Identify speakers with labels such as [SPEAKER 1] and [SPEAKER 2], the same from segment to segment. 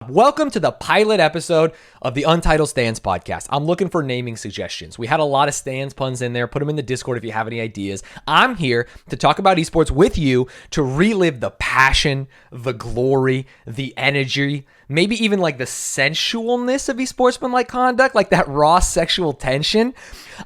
[SPEAKER 1] Welcome to the pilot episode of the Untitled Stanz podcast. I'm looking for naming suggestions. We had a lot of Stanz puns in there. Put them in the Discord if you have any ideas. I'm here to talk about esports with you, to relive the passion, the glory, the energy, maybe even like the sensualness of esportsman-like conduct, like that raw sexual tension.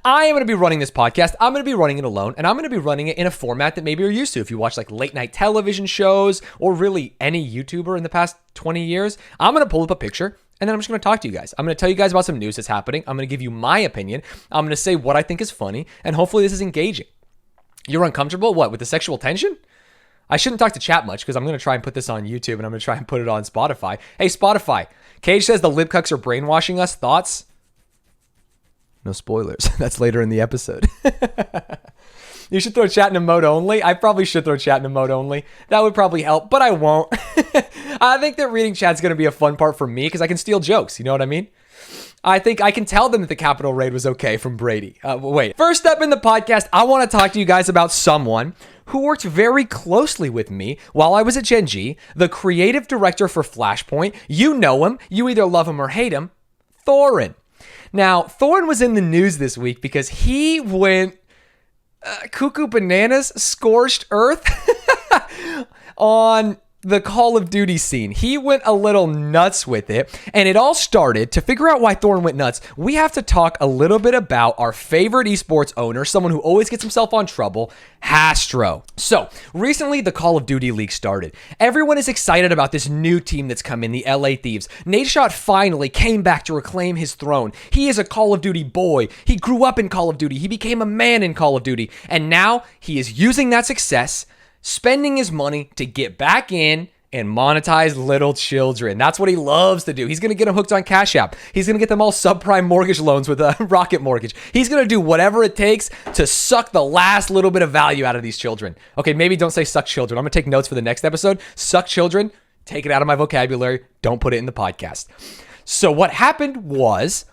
[SPEAKER 1] I am going to be running this podcast. I'm going to be running it alone, and I'm going to be running it in a format that maybe you're used to. If you watch like late night television shows or really any YouTuber in the past 20 years, I'm going to pull up a picture and then I'm just going to talk to you guys. I'm going to tell you guys about some news that's happening. I'm going to give you my opinion. I'm going to say what I think is funny, and hopefully this is engaging. You're uncomfortable? What, with the sexual tension? I shouldn't talk to chat much because I'm going to try and put this on YouTube and I'm going to try and put it on Spotify. Hey, Spotify. Cage says the lip cucks are brainwashing us. Thoughts? No spoilers. That's later in the episode. You should throw chat in mode only. I probably should throw chat in mode only. That would probably help, but I won't. I think that reading chat's going to be a fun part for me because I can steal jokes. You know what I mean? I think I can tell them that the Capitol raid was okay from Brady. Wait. First up in the podcast, I want to talk to you guys about someone who worked very closely with me while I was at Gen G, the creative director for Flashpoint. You know him. You either love him or hate him. Thorin. Now, Thorin was in the news this week because he went cuckoo bananas, scorched earth on the Call of Duty scene. He went a little nuts with it, and it all started, to figure out why Thorin went nuts, we have to talk a little bit about our favorite esports owner, someone who always gets himself on trouble, Hastro. So, recently the Call of Duty League started. Everyone is excited about this new team that's come in, the LA Thieves. Nadeshot finally came back to reclaim his throne. He is a Call of Duty boy. He grew up in Call of Duty. He became a man in Call of Duty, and now he is using that success, spending his money to get back in and monetize little children. That's what he loves to do. He's going to get them hooked on Cash App. He's going to get them all subprime mortgage loans with a Rocket Mortgage. He's going to do whatever it takes to suck the last little bit of value out of these children. Okay, maybe don't say suck children. I'm going to take notes for the next episode. Suck children, take it out of my vocabulary. Don't put it in the podcast. So what happened was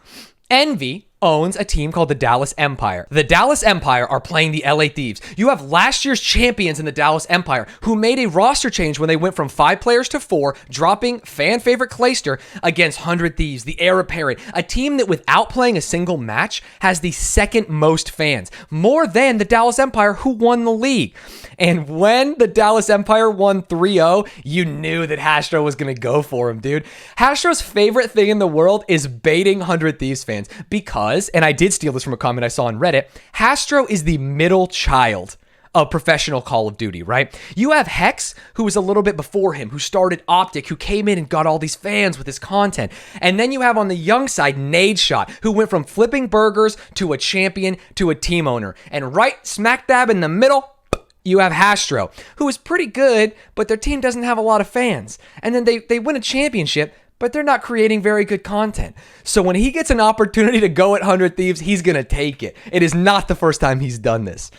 [SPEAKER 1] Envy owns a team called the Dallas Empire. The Dallas Empire are playing the LA Thieves. You have last year's champions in the Dallas Empire who made a roster change when they went from 5 players to 4, dropping fan favorite Clayster against 100 Thieves, the heir apparent, a team that without playing a single match has the second most fans, more than the Dallas Empire who won the league. And when the Dallas Empire won 3-0, you knew that Hastro was going to go for him, dude. Hastro's favorite thing in the world is baiting 100 Thieves fans because, and I did steal this from a comment I saw on Reddit, Hastro is the middle child of professional Call of Duty, right? You have Hex, who was a little bit before him, who started Optic, who came in and got all these fans with his content. And then you have on the young side, Nadeshot, who went from flipping burgers to a champion to a team owner. And right smack dab in the middle, you have Hastro, who is pretty good, but their team doesn't have a lot of fans. And then they win a championship, but they're not creating very good content. So when he gets an opportunity to go at 100 Thieves, he's going to take it. It is not the first time he's done this.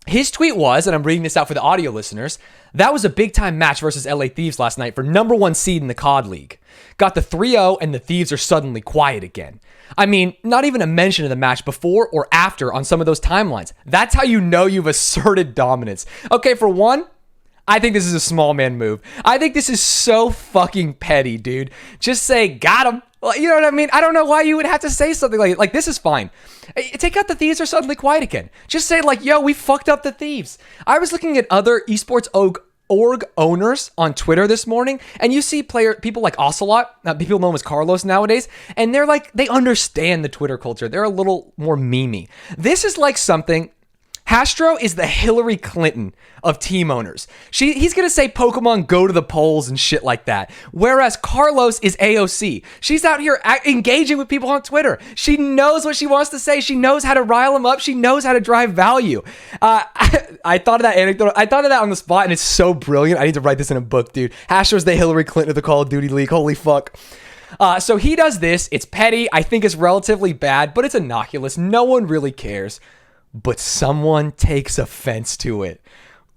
[SPEAKER 1] His tweet was, and I'm reading this out for the audio listeners, that was a big-time match versus LA Thieves last night for number 1 seed in the COD League. Got the 3-0, and the Thieves are suddenly quiet again. I mean, not even a mention of the match before or after on some of those timelines. That's how you know you've asserted dominance. Okay, for one, I think this is a small man move. I think this is so fucking petty, dude. Just say, got him. Well, you know what I mean? I don't know why you would have to say something like this is fine. Take out the Thieves are suddenly quiet again. Just say like, yo, we fucked up the Thieves. I was looking at other esports org owners on Twitter this morning, and you see people like Ocelot, people know him as Carlos nowadays, and they're like, they understand the Twitter culture. They're a little more memey. This is like something. Hastro is the Hillary Clinton of team owners. He's going to say Pokemon go to the polls and shit like that. Whereas Carlos is AOC. She's out here engaging with people on Twitter. She knows what she wants to say. She knows how to rile them up. She knows how to drive value. I thought of that anecdote. I thought of that on the spot, and it's so brilliant. I need to write this in a book, dude. Hastro's the Hillary Clinton of the Call of Duty League. Holy fuck. So he does this. It's petty. I think it's relatively bad, but it's innocuous. No one really cares. But someone takes offense to it.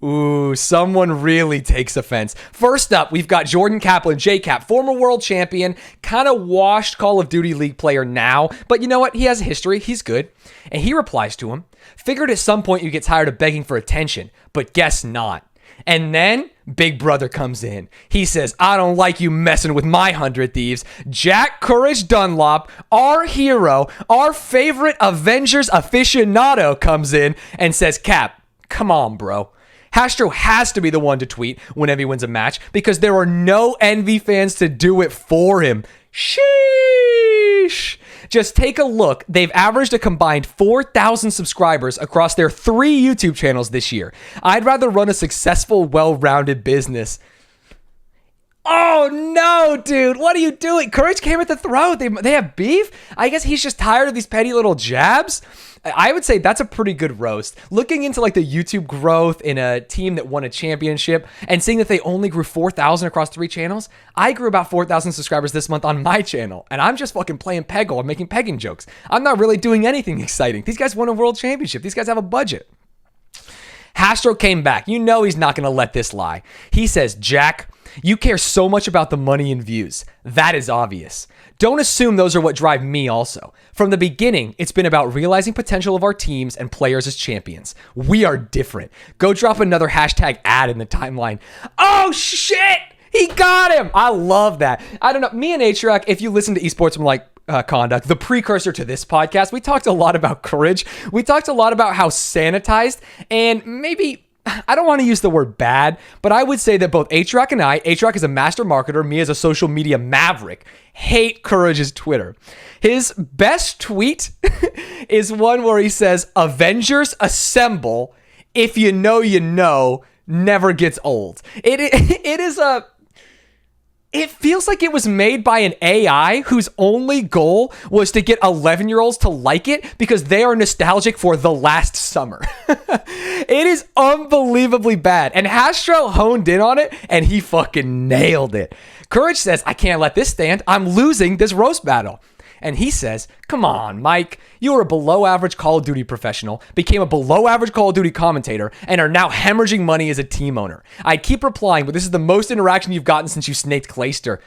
[SPEAKER 1] Ooh, someone really takes offense. First up, we've got Jordan Kaplan, JCap, former world champion, kind of washed Call of Duty League player now, but you know what? He has a history. He's good. And he replies to him, figured at some point you get tired of begging for attention, but guess not. And then Big Brother comes in. He says, I don't like you messing with my 100 Thieves. Jack Courage Dunlop, our hero, our favorite Avengers aficionado, comes in and says, Cap, come on, bro. Hastro has to be the one to tweet whenever he wins a match because there are no Envy fans to do it for him. Sheesh. Just take a look. They've averaged a combined 4,000 subscribers across their 3 YouTube channels this year. I'd rather run a successful, well-rounded business. Oh no, dude. What are you doing? Courage came at the throat. They have beef? I guess he's just tired of these petty little jabs. I would say that's a pretty good roast. Looking into like the YouTube growth in a team that won a championship and seeing that they only grew 4,000 across 3 channels. I grew about 4,000 subscribers this month on my channel, and I'm just fucking playing Peggle and making pegging jokes. I'm not really doing anything exciting. These guys won a world championship. These guys have a budget. Hastro came back. You know he's not going to let this lie. He says, Jack, you care so much about the money and views. That is obvious. Don't assume those are what drive me also. From the beginning, it's been about realizing potential of our teams and players as champions. We are different. Go drop another hashtag ad in the timeline. Oh shit! He got him! I love that. I don't know. Me and A-Track, if you listen to esportsmanlike conduct, the precursor to this podcast, we talked a lot about courage. We talked a lot about how sanitized and maybe, I don't want to use the word bad, but I would say that both A-Track and A-Track is a master marketer, me as a social media maverick, hate Courage's Twitter. His best tweet is one where he says, Avengers assemble, if you know, never gets old. It feels like it was made by an AI whose only goal was to get 11-year-olds to like it because they are nostalgic for the last summer. It is unbelievably bad. And Hastro honed in on it and he fucking nailed it. Courage says, I can't let this stand. I'm losing this roast battle. And he says, come on, Mike, you were a below average Call of Duty professional, became a below average Call of Duty commentator, and are now hemorrhaging money as a team owner. I'd keep replying, but this is the most interaction you've gotten since you snaked Clayster.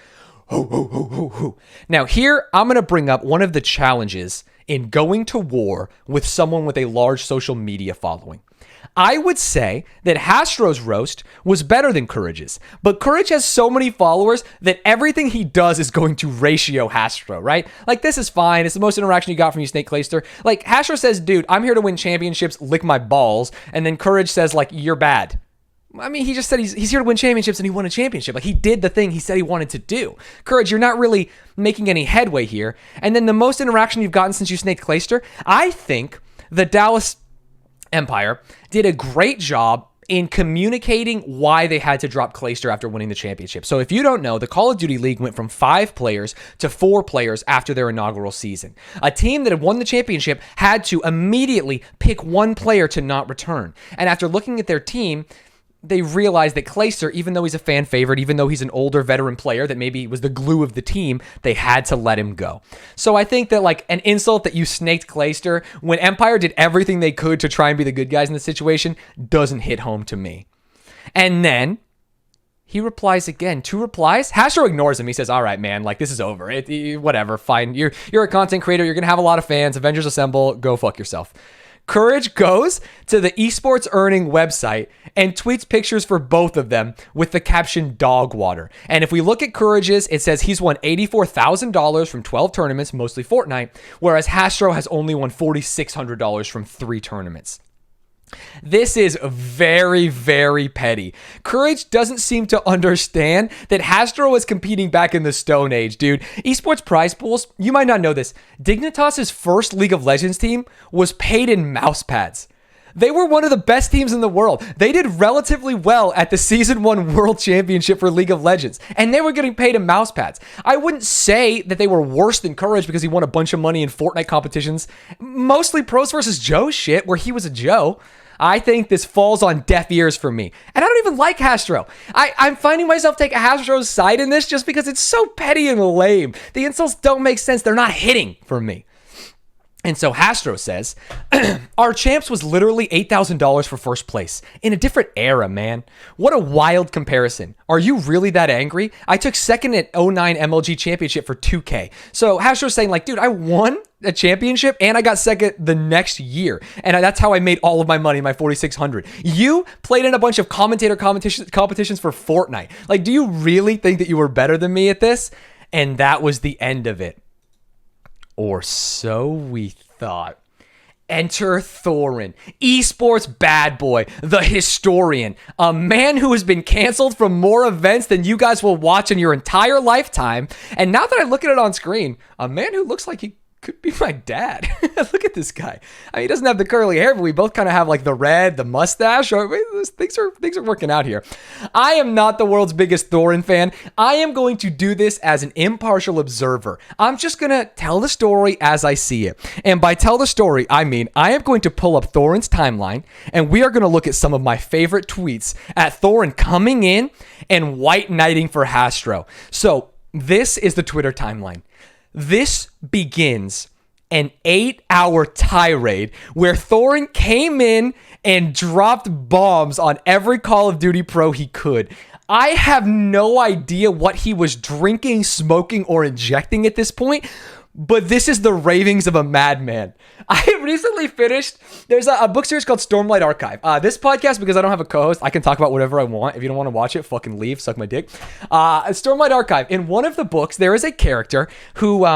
[SPEAKER 1] Ho, ho, ho, ho, ho. Now here, I'm going to bring up one of the challenges in going to war with someone with a large social media following. I would say that Hastro's roast was better than Courage's, but Courage has so many followers that everything he does is going to ratio Hastro, right? Like, this is fine. It's the most interaction you got from you, Snake Clayster. Like, Hastro says, dude, I'm here to win championships, lick my balls. And then Courage says, like, you're bad. I mean, he just said he's here to win championships and he won a championship. Like, he did the thing he said he wanted to do. Courage, you're not really making any headway here. And then the most interaction you've gotten since you snaked Clayster, I think the Dallas Empire did a great job in communicating why they had to drop Clayster after winning the championship. So if you don't know, the Call of Duty League went from 5 players to 4 players after their inaugural season. A team that had won the championship had to immediately pick 1 player to not return. And after looking at their team, they realized that Clayster, even though he's a fan favorite, even though he's an older veteran player that maybe was the glue of the team, they had to let him go. So I think that, like, an insult that you snaked Clayster when Empire did everything they could to try and be the good guys in the situation doesn't hit home to me. And then he replies again. 2 replies. Hastro ignores him. He says, all right, man, like, this is over. Whatever, fine. You're a content creator. You're going to have a lot of fans. Avengers assemble. Go fuck yourself. Courage goes to the esports earning website and tweets pictures for both of them with the caption dog water. And if we look at Courage's, it says he's won $84,000 from 12 tournaments, mostly Fortnite, whereas Hastro has only won $4,600 from 3 tournaments. This is very, very petty. Courage doesn't seem to understand that Hastro was competing back in the Stone Age, dude. Esports prize pools, you might not know this. Dignitas's first League of Legends team was paid in mouse pads. They were one of the best teams in the world. They did relatively well at the Season 1 World Championship for League of Legends, and they were getting paid in mouse pads. I wouldn't say that they were worse than Courage because he won a bunch of money in Fortnite competitions. Mostly Pros versus Joe shit, where he was a Joe. I think this falls on deaf ears for me. And I don't even like Hastro. I'm finding myself taking Hastro's side in this just because it's so petty and lame. The insults don't make sense. They're not hitting for me. And so Hastro says, our champs was literally $8,000 for first place. In a different era, man. What a wild comparison. Are you really that angry? I took second at 09 MLG championship for 2K. So Hastro's saying, like, dude, I won a championship, and I got second the next year. And that's how I made all of my money, my 4,600. You played in a bunch of competitions for Fortnite. Like, do you really think that you were better than me at this? And that was the end of it. Or so we thought. Enter Thorin, esports bad boy, the historian, a man who has been canceled from more events than you guys will watch in your entire lifetime. And now that I look at it on screen, a man who looks like he could be my dad. Look at this guy. I mean, he doesn't have the curly hair, but we both kind of have like the red, the mustache. Things are working out here. I am not the world's biggest Thorin fan. I am going to do this as an impartial observer. I'm just going to tell the story as I see it. And by tell the story, I mean, I am going to pull up Thorin's timeline, and we are going to look at some of my favorite tweets at Thorin coming in and white knighting for Hastro. So this is the Twitter timeline. This begins an 8-hour tirade where Thorin came in and dropped bombs on every Call of Duty pro he could. I have no idea what he was drinking, smoking, or injecting at this point, but this is the ravings of a madman. I recently finished, there's a book series called Stormlight Archive. This podcast, because I don't have a co-host, I can talk about whatever I want. If you don't want to watch it, fucking leave, suck my dick. Stormlight Archive. In one of the books, there is a character who,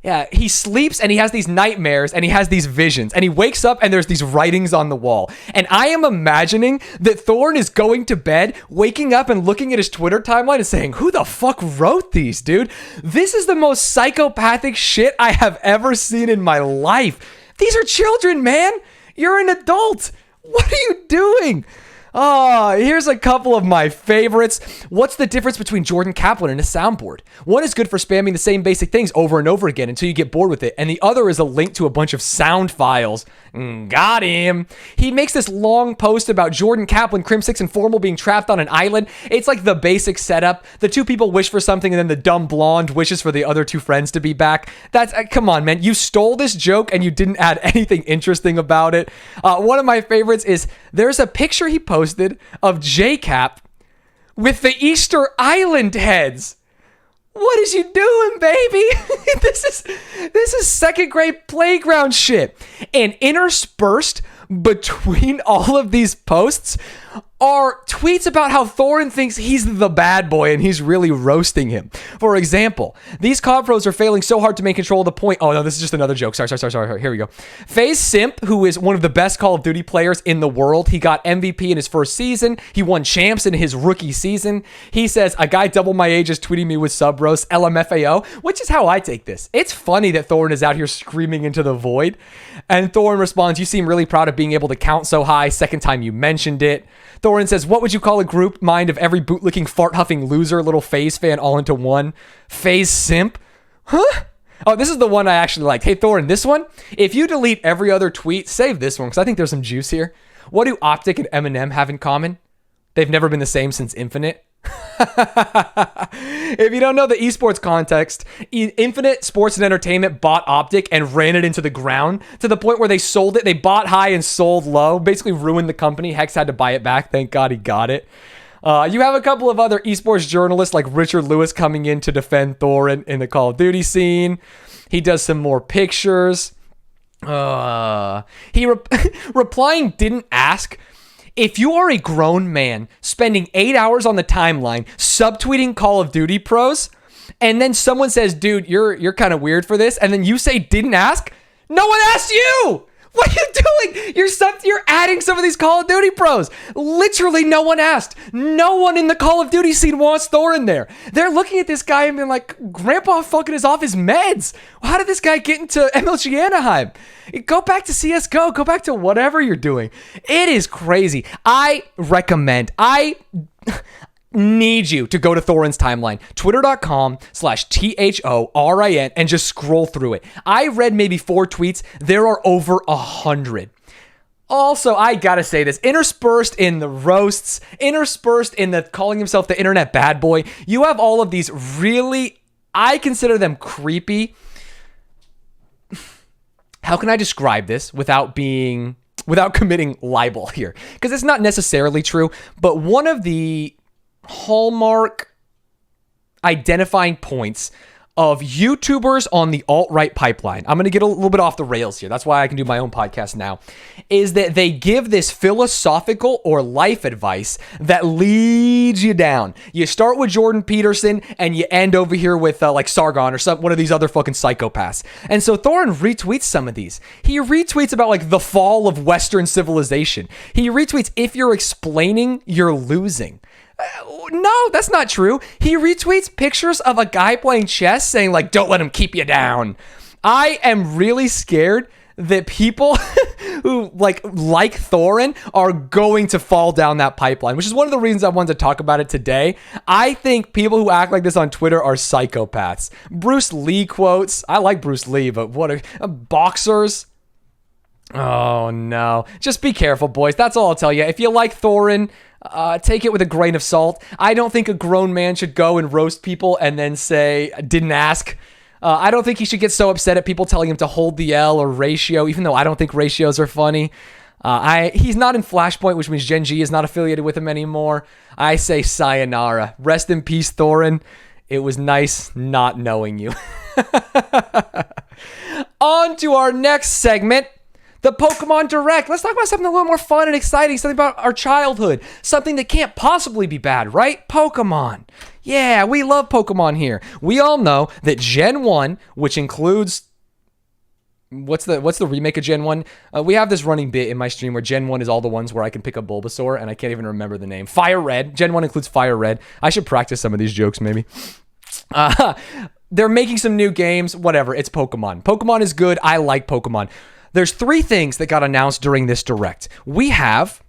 [SPEAKER 1] yeah, he sleeps and he has these nightmares and he has these visions and he wakes up and there's these writings on the wall. And I am imagining that Thorin is going to bed, waking up and looking at his Twitter timeline and saying, who the fuck wrote these, dude? This is the most psychopathic shit I have ever seen in my life. These are children, man. You're an adult. What are you doing? Oh, here's a couple of my favorites. What's the difference between Jordan Kaplan and a soundboard? One is good for spamming the same basic things over and over again until you get bored with it, and the other is a link to a bunch of sound files. Got him. He makes this long post about Jordan Kaplan, Crim6, and Formal being trapped on an island. It's like the basic setup. The two people wish for something, and then the dumb blonde wishes for the other two friends to be back. That's, come on, man. You stole this joke, and you didn't add anything interesting about it. One of my favorites is there's a picture he posted of JCap with the Easter Island heads. What is you doing, baby? This is second grade playground shit. And interspersed between all of these posts are tweets about how Thorin thinks he's the bad boy and he's really roasting him. For example, these COD pros are failing so hard to make control of the point. Oh no, this is just another joke. Sorry. Here we go. FaZe Simp, who is one of the best Call of Duty players in the world. He got MVP in his first season. He won champs in his rookie season. He says, a guy double my age is tweeting me with sub roast, LMFAO, which is how I take this. It's funny that Thorin is out here screaming into the void. And Thorin responds, you seem really proud of being able to count so high. Second time you mentioned it. Thorin says, what would you call a group mind of every bootlicking, fart-huffing loser, little FaZe fan all into one? FaZe Simp? Huh? Oh, this is the one I actually liked. Hey, Thorin, this one? If you delete every other tweet, save this one, because I think there's some juice here. What do Optic and Eminem have in common? They've never been the same since Infinite. If you don't know the esports context, Infinite Sports and Entertainment bought Optic and ran it into the ground to the point where they sold it. They bought high and sold low, basically ruined the company. Hex had to buy it back. Thank God he got it. You have a couple of other esports journalists like Richard Lewis coming in to defend Thorin in the Call of Duty scene. He does some more pictures. He replying didn't ask. If you are a grown man spending 8 hours on the timeline subtweeting Call of Duty pros, and then someone says, dude, you're kind of weird for this, and then you say didn't ask, no one asked you! What are you doing? You're adding some of these Call of Duty pros. Literally no one asked. No one in the Call of Duty scene wants Thorin there. They're looking at this guy and being like, Grandpa fucking is off his meds. How did this guy get into MLG Anaheim? Go back to CSGO. Go back to whatever you're doing. It is crazy. I need you to go to Thorin's timeline, twitter.com/THORIN, and just scroll through it. I read maybe 4 tweets. There are over 100. Also, I gotta say this, interspersed in the roasts, interspersed in the calling himself the internet bad boy, you have all of these really, I consider them creepy. How can I describe this without committing libel here? Because it's not necessarily true, but one of the hallmark identifying points of YouTubers on the alt-right pipeline, I'm going to get a little bit off the rails here. That's why I can do my own podcast now, is that they give this philosophical or life advice that leads you down. You start with Jordan Peterson and you end over here with like Sargon or one of these other fucking psychopaths. And so Thorin retweets some of these. He retweets about like the fall of Western civilization. He retweets, if you're explaining, you're losing. No, that's not true. He retweets pictures of a guy playing chess saying like, don't let him keep you down. I am really scared that people who like Thorin are going to fall down that pipeline, which is one of the reasons I wanted to talk about it today. I think people who act like this on Twitter are psychopaths. Bruce Lee quotes. I like Bruce Lee, but what are boxers? Oh no. Just be careful, boys. That's all I'll tell you. If you like Thorin, take it with a grain of salt. I don't think a grown man should go and roast people and then say, didn't ask. I don't think he should get so upset at people telling him to hold the L or ratio, even though I don't think ratios are funny. He's not in Flashpoint, which means Gen G is not affiliated with him anymore. I say sayonara. Rest in peace, Thorin. It was nice not knowing you. On to our next segment. The Pokemon Direct. Let's talk about something a little more fun and exciting, something about our childhood, something that can't possibly be bad, right? Pokemon. Yeah, we love Pokemon here. We all know that Gen 1, which includes what's the remake of Gen 1? We have this running bit in my stream where Gen 1 is all the ones where I can pick up Bulbasaur and I can't even remember the name. Fire Red. Gen 1 includes Fire Red. I should practice some of these jokes maybe. They're making some new games, whatever. It's Pokemon. Pokemon is good. I like Pokemon. There's 3 things that got announced during this Direct. We have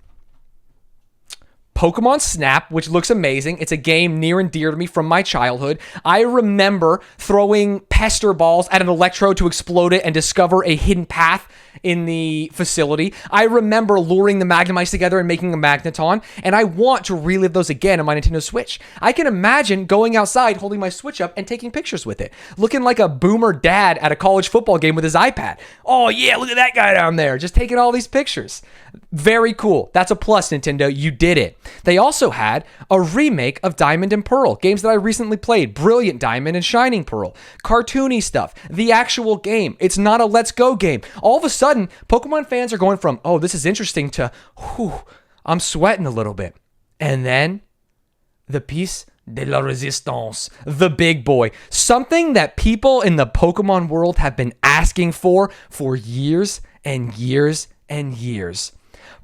[SPEAKER 1] Pokemon Snap, which looks amazing. It's a game near and dear to me from my childhood. I remember throwing pester balls at an electrode to explode it and discover a hidden path in the facility. I remember luring the Magnemites together and making a Magneton, and I want to relive those again on my Nintendo Switch. I can imagine going outside, holding my Switch up, and taking pictures with it, looking like a boomer dad at a college football game with his iPad. Oh yeah, look at that guy down there, just taking all these pictures. Very cool. That's a plus, Nintendo. You did it. They also had a remake of Diamond and Pearl, games that I recently played. Brilliant Diamond and Shining Pearl. Cartoony stuff. The actual game. It's not a Let's Go game. All of a sudden, Pokemon fans are going from, oh, this is interesting, to, whew, I'm sweating a little bit. And then, the piece de la resistance, the big boy. Something that people in the Pokemon world have been asking for years and years and years.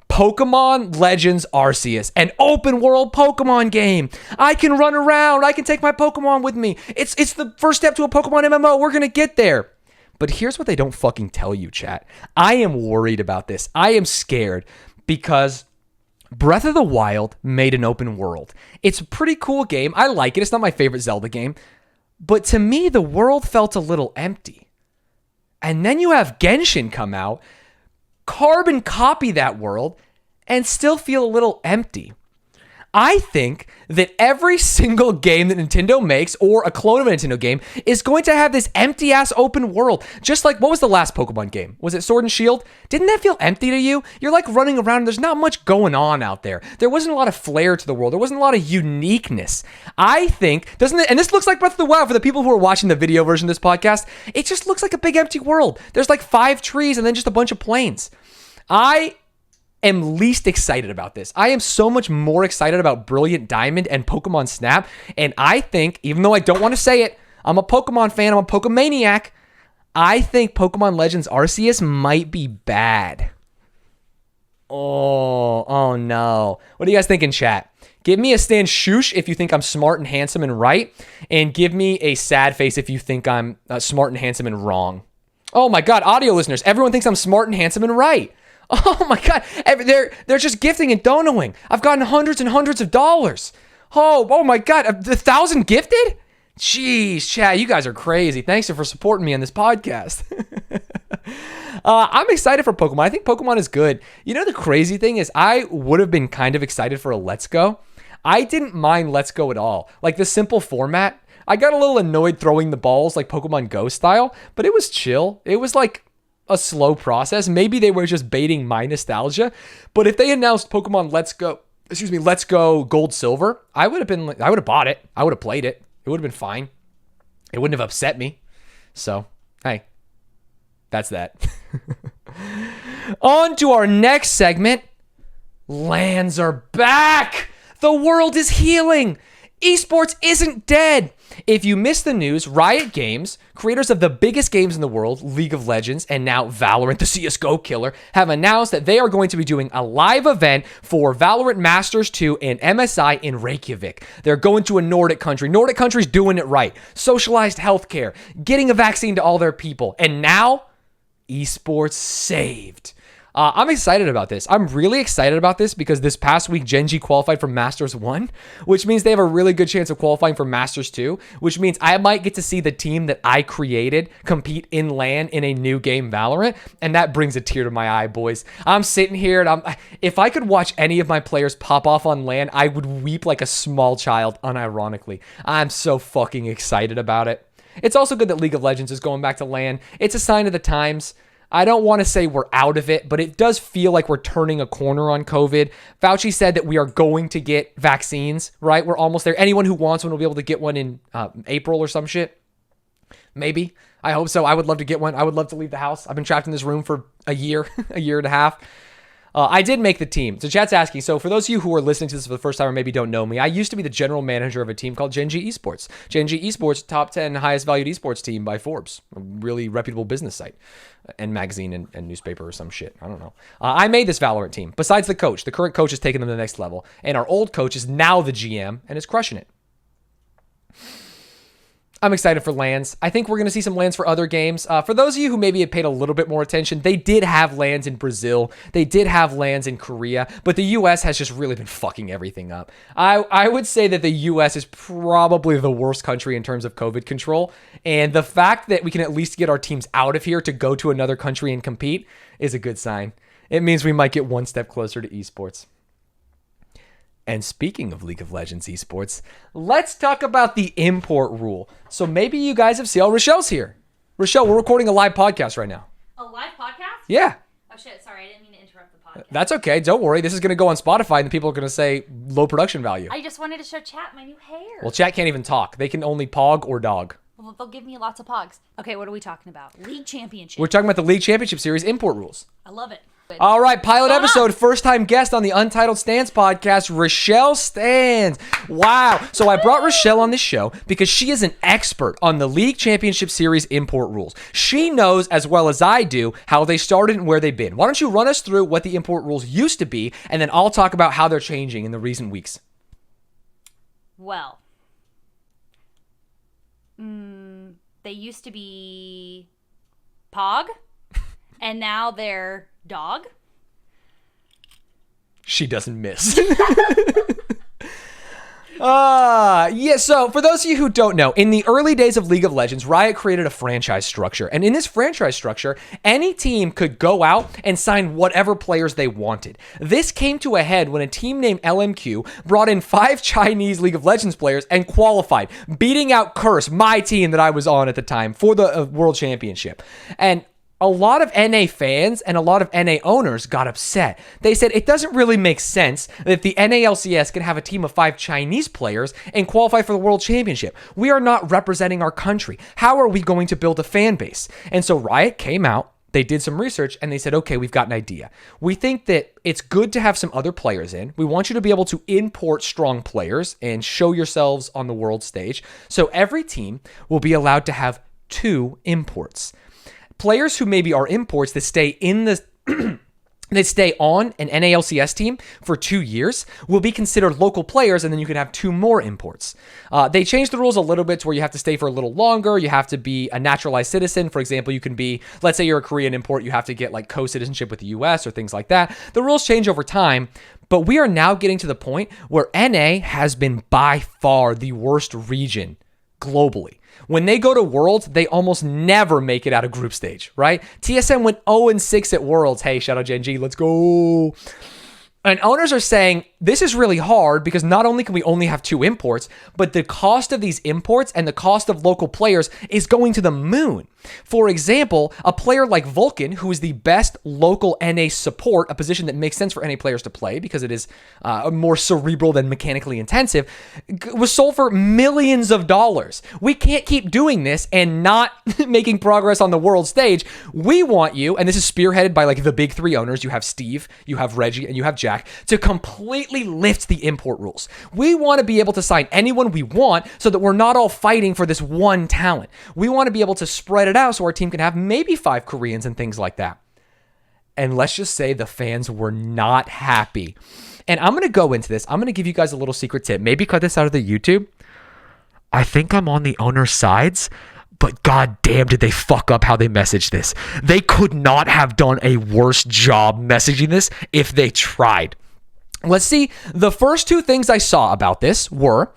[SPEAKER 1] Pokemon Legends Arceus, an open world Pokemon game. I can run around. I can take my Pokemon with me. It's the first step to a Pokemon MMO. We're going to get there. But here's what they don't fucking tell you, chat. I am worried about this. I am scared because Breath of the Wild made an open world. It's a pretty cool game. I like it. It's not my favorite Zelda game. But to me, the world felt a little empty. And then you have Genshin come out, carbon copy that world, and still feel a little empty. I think that every single game that Nintendo makes, or a clone of a Nintendo game, is going to have this empty-ass open world. Just like, what was the last Pokemon game? Was it Sword and Shield? Didn't that feel empty to you? You're like running around and there's not much going on out there. There wasn't a lot of flair to the world. There wasn't a lot of uniqueness. I think, doesn't it? And this looks like Breath of the Wild for the people who are watching the video version of this podcast. It just looks like a big empty world. There's like 5 trees and then just a bunch of plains. I am least excited about this. I am so much more excited about Brilliant Diamond and Pokemon Snap. And I think, even though I don't want to say it, I'm a Pokemon fan, I'm a Pokemaniac, I think Pokemon Legends Arceus might be bad. Oh no. What do you guys think in chat? Give me a Stanz shoosh if you think I'm smart and handsome and right. And give me a sad face if you think I'm smart and handsome and wrong. Oh my God, audio listeners, everyone thinks I'm smart and handsome and right. Oh my God, they're just gifting and donoing. I've gotten hundreds and hundreds of dollars. Oh my God, 1,000 gifted? Jeez, chat, you guys are crazy. Thanks for supporting me on this podcast. I'm excited for Pokemon. I think Pokemon is good. You know, the crazy thing is I would have been kind of excited for a Let's Go. I didn't mind Let's Go at all. Like the simple format. I got a little annoyed throwing the balls like Pokemon Go style, but it was chill. It was like a slow process. Maybe they were just baiting my nostalgia, but if they announced Pokemon Let's Go Gold Silver, I would have bought it. I would have played it. It would have been fine. It wouldn't have upset me. So, hey, that's that. On to our next segment. LANs are back. The world is healing. Esports isn't dead. If you missed the news, Riot Games, creators of the biggest games in the world, League of Legends, and now Valorant, the CSGO killer, have announced that they are going to be doing a live event for Valorant Masters 2 and MSI in Reykjavik. They're going to a Nordic country. Nordic countries doing it right. Socialized healthcare, getting a vaccine to all their people. And now, esports saved. I'm excited about this. I'm really excited about this because this past week, Gen.G qualified for Masters 1, which means they have a really good chance of qualifying for Masters 2, which means I might get to see the team that I created compete in LAN in a new game, Valorant, and that brings a tear to my eye, boys. I'm sitting here, and if I could watch any of my players pop off on LAN, I would weep like a small child, unironically. I'm so fucking excited about it. It's also good that League of Legends is going back to LAN. It's a sign of the times. I don't want to say we're out of it, but it does feel like we're turning a corner on COVID. Fauci said that we are going to get vaccines, right? We're almost there. Anyone who wants one will be able to get one in April or some shit. Maybe. I hope so. I would love to get one. I would love to leave the house. I've been trapped in this room for a year, a year and a half. I did make the team. So chat's asking, so for those of you who are listening to this for the first time or maybe don't know me, I used to be the general manager of a team called Gen.G Esports. Gen.G Esports, top 10 highest valued esports team by Forbes, a really reputable business site and magazine and newspaper or some shit. I don't know. I made this Valorant team. Besides the coach, the current coach has taken them to the next level. And our old coach is now the GM and is crushing it. I'm excited for LANs. I think we're going to see some LANs for other games. For those of you who maybe have paid a little bit more attention, they did have LANs in Brazil. They did have LANs in Korea, but the US has just really been fucking everything up. I would say that the US is probably the worst country in terms of COVID control. And the fact that we can at least get our teams out of here to go to another country and compete is a good sign. It means we might get one step closer to esports. And speaking of League of Legends esports, let's talk about the import rule. So maybe you guys have seen, oh, Rochelle's here. Rochelle, we're recording a live podcast right now.
[SPEAKER 2] A live podcast?
[SPEAKER 1] Yeah.
[SPEAKER 2] Oh shit, sorry, I didn't mean to interrupt the podcast.
[SPEAKER 1] That's okay, don't worry. This is going to go on Spotify and the people are going to say low production value.
[SPEAKER 2] I just wanted to show chat my new hair.
[SPEAKER 1] Well, chat can't even talk. They can only pog or dog.
[SPEAKER 2] Well, they'll give me lots of pogs. Okay, what are we talking about? League Championship.
[SPEAKER 1] We're talking about the League Championship Series import rules.
[SPEAKER 2] I love it.
[SPEAKER 1] All right, pilot episode, first-time guest on the Untitled Stanz podcast, Rochelle Stanz. Wow. So I brought Rochelle on this show because she is an expert on the League Championship Series import rules. She knows as well as I do how they started and where they've been. Why don't you run us through what the import rules used to be, and then I'll talk about how they're changing in the recent weeks.
[SPEAKER 2] Well, they used to be Pog, and now they're Dog.
[SPEAKER 1] She doesn't miss. Yeah, so for those of you who don't know, in the early days of League of Legends, Riot created a franchise structure. And in this franchise structure, any team could go out and sign whatever players they wanted. This came to a head when a team named LMQ brought in 5 Chinese League of Legends players and qualified, beating out Curse, my team that I was on at the time, for the World Championship. And a lot of NA fans and a lot of NA owners got upset. They said it doesn't really make sense that the NALCS can have a team of 5 Chinese players and qualify for the World Championship. We are not representing our country. How are we going to build a fan base? And so Riot came out, they did some research, and they said, okay, we've got an idea. We think that it's good to have some other players in. We want you to be able to import strong players and show yourselves on the world stage. So every team will be allowed to have 2 imports. Players who maybe are imports that stay in the that stay on an NALCS team for 2 years will be considered local players, and then you can have 2 more imports. They changed the rules a little bit to where you have to stay for a little longer. You have to be a naturalized citizen. For example, you can be, let's say you're a Korean import, you have to get like co-citizenship with the US or things like that. The rules change over time, but we are now getting to the point where NA has been by far the worst region globally. When they go to Worlds, they almost never make it out of group stage, right? TSM went 0-6 at Worlds. Hey, shout out Gen.G, let's go. And owners are saying this is really hard because not only can we only have 2 imports, but the cost of these imports and the cost of local players is going to the moon. For example, a player like Vulcan, who is the best local NA support, a position that makes sense for NA players to play because it is more cerebral than mechanically intensive, was sold for millions of dollars. We can't keep doing this and not making progress on the world stage. We want you, and this is spearheaded by like the big 3 owners. You have Steve, you have Reggie, and you have Jack, to completely lift the import rules. We want to be able to sign anyone we want so that we're not all fighting for this one talent. We want to be able to spread it out so our team can have maybe 5 Koreans and things like that. And let's just say the fans were not happy. And I'm going to go into this. I'm going to give you guys a little secret tip. Maybe cut this out of the YouTube. I think I'm on the owner's sides, but god damn did they fuck up how they messaged this. They could not have done a worse job messaging this if they tried. Let's see. The first 2 things I saw about this were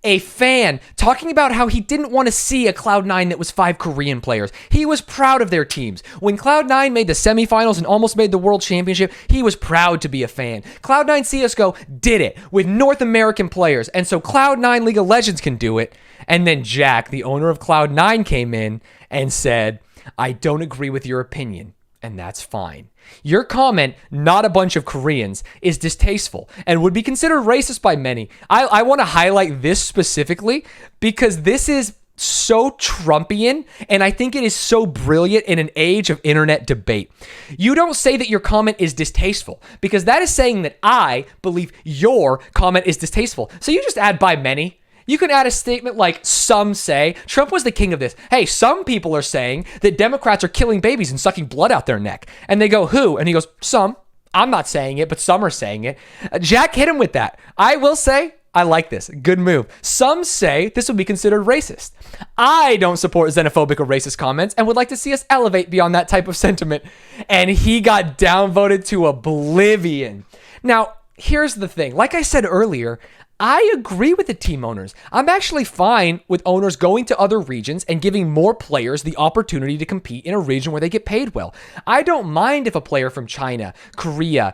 [SPEAKER 1] a fan talking about how he didn't want to see a Cloud9 that was 5 Korean players. He was proud of their teams. When Cloud9 made the semifinals and almost made the World Championship, he was proud to be a fan. Cloud9 CSGO did it with North American players, and so Cloud9 League of Legends can do it. And then Jack, the owner of Cloud9, came in and said, I don't agree with your opinion, and that's fine. Your comment, not a bunch of Koreans, is distasteful and would be considered racist by many. I want to highlight this specifically because this is so Trumpian, and I think it is so brilliant in an age of internet debate. You don't say that your comment is distasteful because that is saying that I believe your comment is distasteful. So you just add by many. You can add a statement like, some say. Trump was the king of this. Hey, some people are saying that Democrats are killing babies and sucking blood out their neck. And they go, who? And he goes, some. I'm not saying it, but some are saying it. Jack hit him with that. I will say, I like this. Good move. Some say this would be considered racist. I don't support xenophobic or racist comments and would like to see us elevate beyond that type of sentiment. And he got downvoted to oblivion. Now, here's the thing. Like I said earlier, I agree with the team owners. I'm actually fine with owners going to other regions and giving more players the opportunity to compete in a region where they get paid well. I don't mind if a player from China, Korea,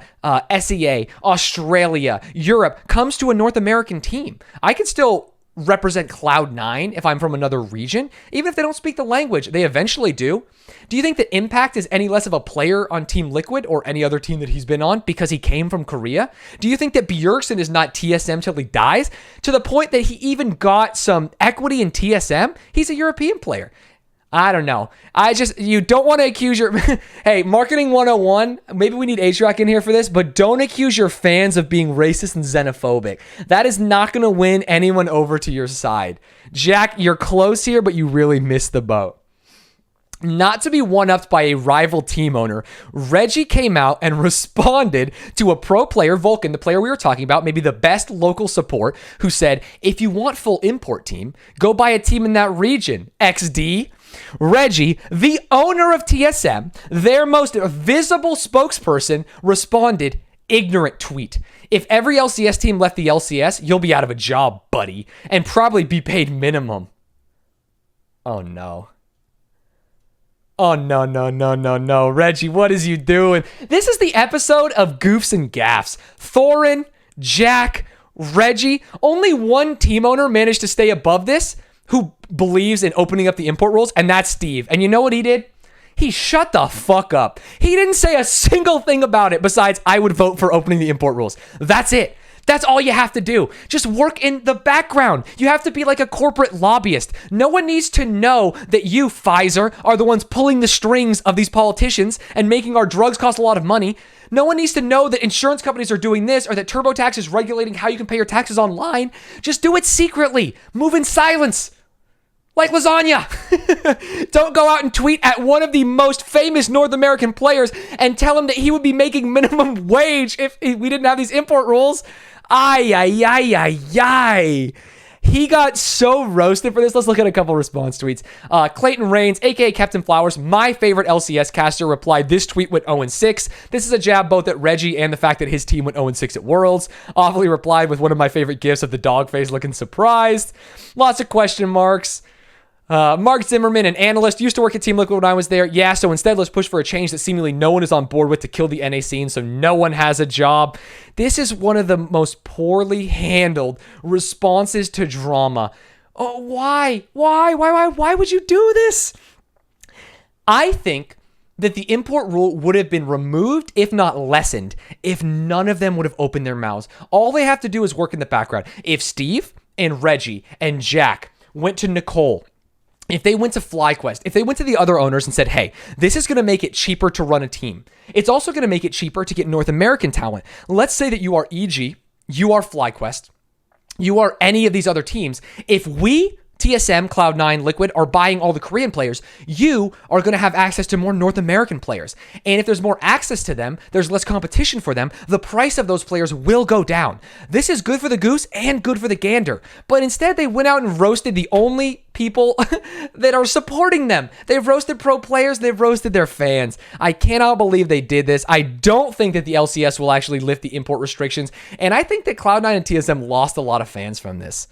[SPEAKER 1] SEA, Australia, Europe comes to a North American team. I can still represent Cloud9 if I'm from another region, even if they don't speak the language. They eventually do. Do you think that Impact is any less of a player on Team Liquid or any other team that he's been on because he came from Korea? Do you think that Bjergsen is not TSM till he dies? To the point that he even got some equity in TSM? He's a European player. I don't know. You don't want to accuse your... Hey, Marketing 101, maybe we need HRAC in here for this, but don't accuse your fans of being racist and xenophobic. That is not going to win anyone over to your side. Jack, you're close here, but you really missed the boat. Not to be one-upped by a rival team owner, Reggie came out and responded to a pro player, Vulcan, the player we were talking about, maybe the best local support, who said, if you want full import team, go buy a team in that region, XD. Reggie, the owner of TSM, their most visible spokesperson, responded, ignorant tweet. If every LCS team left the LCS, you'll be out of a job, buddy, and probably be paid minimum. Oh no. Oh, no. Reggie, what is you doing? This is the episode of Goofs and Gaffs. Thorin, Jack, Reggie. Only one team owner managed to stay above this who believes in opening up the import rules, and that's Steve. And you know what he did? He shut the fuck up. He didn't say a single thing about it besides, I would vote for opening the import rules. That's it. That's all you have to do. Just work in the background. You have to be like a corporate lobbyist. No one needs to know that you, Pfizer, are the ones pulling the strings of these politicians and making our drugs cost a lot of money. No one needs to know that insurance companies are doing this or that TurboTax is regulating how you can pay your taxes online. Just do it secretly. Move in silence. Like lasagna. Don't go out and tweet at one of the most famous North American players and tell him that he would be making minimum wage if we didn't have these import rules. Ay. He got so roasted for this. Let's look at a couple response tweets. Clayton Rains, aka Captain Flowers, my favorite LCS caster, replied, this tweet went 0-6. This is a jab both at Reggie and the fact that his team went 0-6 at Worlds. Awfully replied with one of my favorite gifs of the dog face looking surprised. Lots of question marks. Mark Zimmerman, an analyst, used to work at Team Liquid when I was there. Yeah, so instead, let's push for a change that seemingly no one is on board with to kill the NA scene, so no one has a job. This is one of the most poorly handled responses to drama. Oh, why? Why would you do this? I think that the import rule would have been removed, if not lessened, if none of them would have opened their mouths. All they have to do is work in the background. If Steve and Reggie and Jack went to Nicole, if they went to FlyQuest, if they went to the other owners and said, hey, this is going to make it cheaper to run a team. It's also going to make it cheaper to get North American talent. Let's say that you are EG, you are FlyQuest, you are any of these other teams. If we, TSM, Cloud9, Liquid, are buying all the Korean players, you are going to have access to more North American players. And if there's more access to them, there's less competition for them, the price of those players will go down. This is good for the goose and good for the gander. But instead, they went out and roasted the only people that are supporting them. They've roasted pro players, they've roasted their fans. I cannot believe they did this. I don't think that the LCS will actually lift the import restrictions. And I think that Cloud9 and TSM lost a lot of fans from this.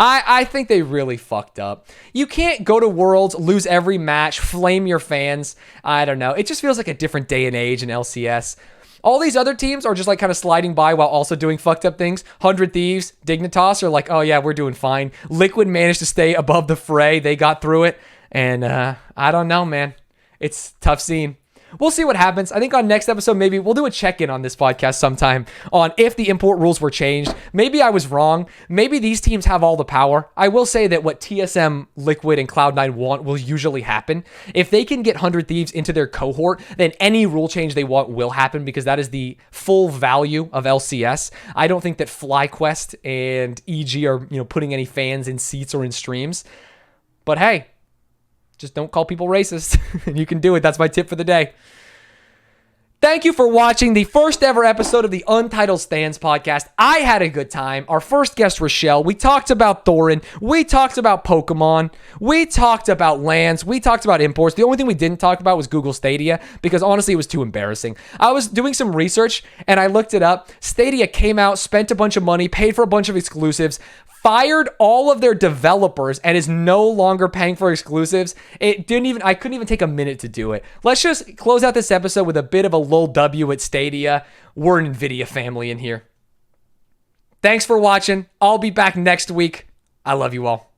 [SPEAKER 1] I think they really fucked up. You can't go to Worlds, lose every match, flame your fans. I don't know. It just feels like a different day and age in LCS. All these other teams are just like kind of sliding by while also doing fucked up things. 100 Thieves, Dignitas are like, oh yeah, we're doing fine. Liquid managed to stay above the fray. They got through it. And I don't know, man. It's a tough scene. We'll see what happens. I think on next episode, maybe we'll do a check-in on this podcast sometime on if the import rules were changed. Maybe I was wrong. Maybe these teams have all the power. I will say that what TSM, Liquid, and Cloud9 want will usually happen. If they can get 100 Thieves into their cohort, then any rule change they want will happen because that is the full value of LCS. I don't think that FlyQuest and EG are, putting any fans in seats or in streams. But hey, just don't call people racist. You can do it. That's my tip for the day. Thank you for watching the first ever episode of the Untitled Stanz podcast. I had a good time. Our first guest, Rochelle. We talked about Thorin. We talked about Pokemon. We talked about lands. We talked about imports. The only thing we didn't talk about was Google Stadia because honestly, it was too embarrassing. I was doing some research and I looked it up. Stadia came out, spent a bunch of money, paid for a bunch of exclusives, fired all of their developers and is no longer paying for exclusives. I couldn't even take a minute to do it. Let's just close out this episode with a bit of a lull W at Stadia. We're an NVIDIA family in here. Thanks for watching. I'll be back next week. I love you all.